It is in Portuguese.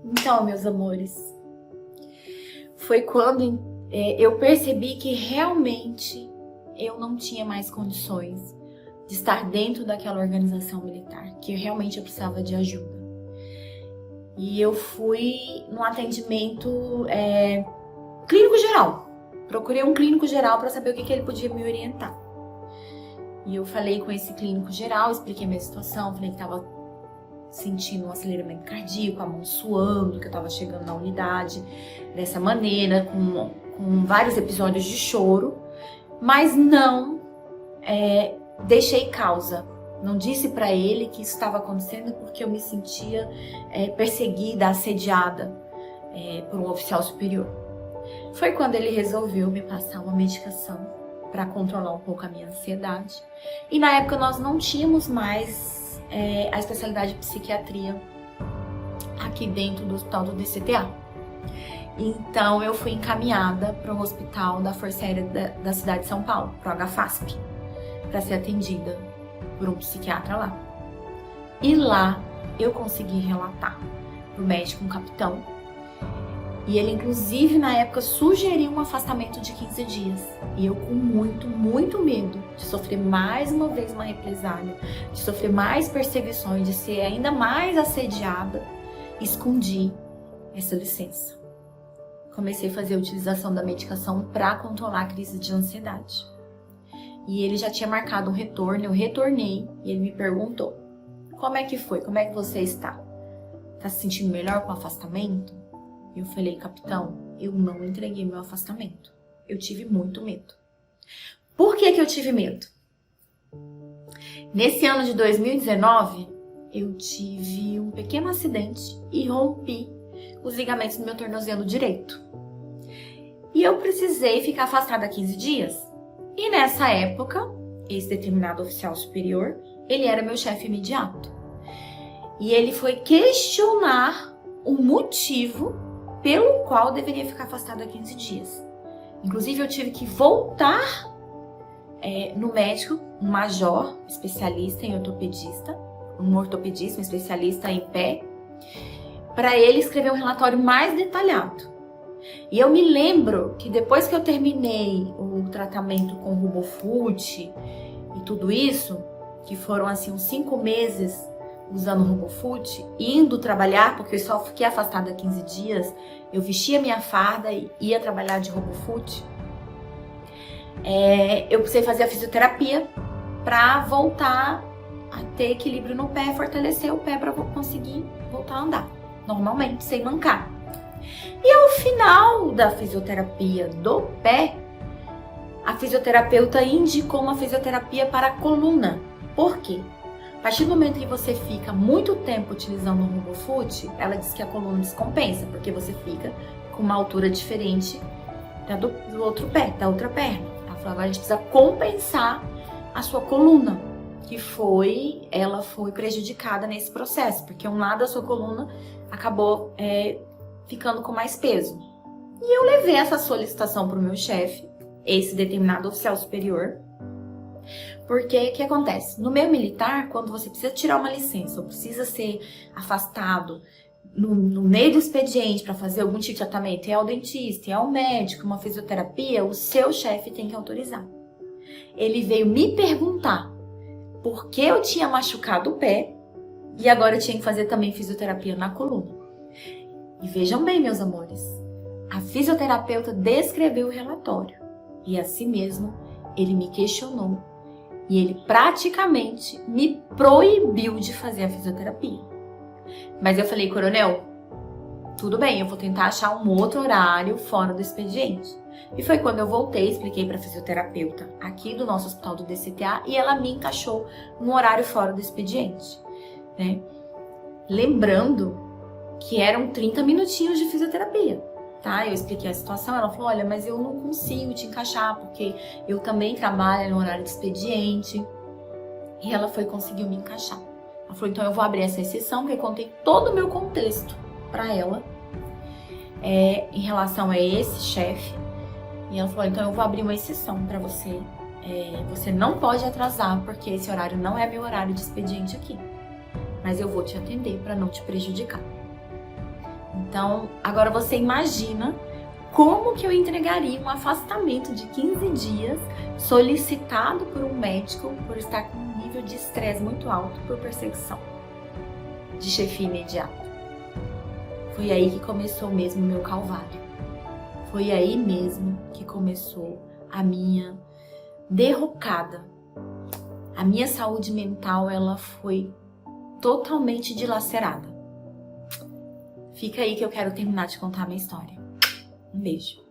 Então, meus amores, foi quando eu percebi que realmente eu não tinha mais condições de estar dentro daquela organização militar, que realmente eu precisava de ajuda. E eu fui num atendimento clínico geral. Procurei um clínico geral para saber o que ele podia me orientar. E eu falei com esse clínico geral, expliquei minha situação, falei que estava sentindo um aceleramento cardíaco, a mão suando, que eu estava chegando na unidade dessa maneira, com vários episódios de choro, mas não deixei causa. Não disse para ele que isso estava acontecendo porque eu me sentia perseguida, assediada por um oficial superior. Foi quando ele resolveu me passar uma medicação para controlar um pouco a minha ansiedade. E na época nós não tínhamos mais a especialidade de psiquiatria aqui dentro do hospital do DCTA. Então eu fui encaminhada para o hospital da Força Aérea da cidade de São Paulo, para o HFASP, para ser atendida por um psiquiatra lá. E lá eu consegui relatar para o médico, um capitão, e ele inclusive na época sugeriu um afastamento de 15 dias. E eu com muito, muito medo de sofrer mais uma vez uma represália, de sofrer mais perseguições, de ser ainda mais assediada, escondi essa licença. Comecei a fazer a utilização da medicação para controlar a crise de ansiedade. E ele já tinha marcado um retorno, eu retornei e ele me perguntou: como é que foi? Como é que você está? Tá se sentindo melhor com o afastamento? Eu falei: capitão, eu não entreguei meu afastamento. Eu tive muito medo. Por que eu tive medo? Nesse ano de 2019, eu tive um pequeno acidente e rompi os ligamentos do meu tornozelo direito. E eu precisei ficar afastada 15 dias. E nessa época, esse determinado oficial superior, ele era meu chefe imediato. E ele foi questionar o motivo pelo qual eu deveria ficar afastada 15 dias. Inclusive, eu tive que voltar no médico, um major, especialista em ortopedista, um especialista em pé, para ele escrever um relatório mais detalhado. E eu me lembro que depois que eu terminei o tratamento com o RoboFoot e tudo isso, que foram assim uns 5 meses usando o RoboFoot, indo trabalhar, porque eu só fiquei afastada 15 dias, eu vestia minha farda e ia trabalhar de RoboFoot. Eu precisei fazer a fisioterapia para voltar a ter equilíbrio no pé, fortalecer o pé para conseguir voltar a andar normalmente, sem mancar. E ao final da fisioterapia do pé, a fisioterapeuta indicou uma fisioterapia para a coluna. Por quê? A partir do momento que você fica muito tempo utilizando o RoboFoot, ela diz que a coluna descompensa, porque você fica com uma altura diferente do outro pé, da outra perna. Ela falou: agora a gente precisa compensar a sua coluna, ela foi prejudicada nesse processo, porque um lado da sua coluna acabou ficando com mais peso. E eu levei essa solicitação para o meu chefe, esse determinado oficial superior, porque o que acontece? No meio militar, quando você precisa tirar uma licença ou precisa ser afastado no meio do expediente para fazer algum tipo de tratamento, é o dentista, é o médico, uma fisioterapia, o seu chefe tem que autorizar. Ele veio me perguntar por que eu tinha machucado o pé e agora eu tinha que fazer também fisioterapia na coluna. E vejam bem, meus amores, a fisioterapeuta descreveu o relatório e assim mesmo ele me questionou e ele praticamente me proibiu de fazer a fisioterapia. Mas eu falei: coronel, tudo bem, eu vou tentar achar um outro horário fora do expediente. E foi quando eu voltei, expliquei para a fisioterapeuta aqui do nosso hospital do DCTA e ela me encaixou num horário fora do expediente, né? Lembrando que eram 30 minutinhos de fisioterapia, tá? Eu expliquei a situação, ela falou: olha, mas eu não consigo te encaixar, porque eu também trabalho no horário de expediente. E ela conseguiu me encaixar. Ela falou: então eu vou abrir essa exceção, porque eu contei todo o meu contexto para ela, em relação a esse chefe. E ela falou: então eu vou abrir uma exceção para você. Você não pode atrasar, porque esse horário não é meu horário de expediente aqui. Mas eu vou te atender para não te prejudicar. Então, agora você imagina como que eu entregaria um afastamento de 15 dias solicitado por um médico por estar com um nível de estresse muito alto por perseguição de chefia imediata. Foi aí que começou mesmo o meu calvário. Foi aí mesmo que começou a minha derrocada. A minha saúde mental, ela foi totalmente dilacerada. Fica aí que eu quero terminar de contar a minha história. Um beijo.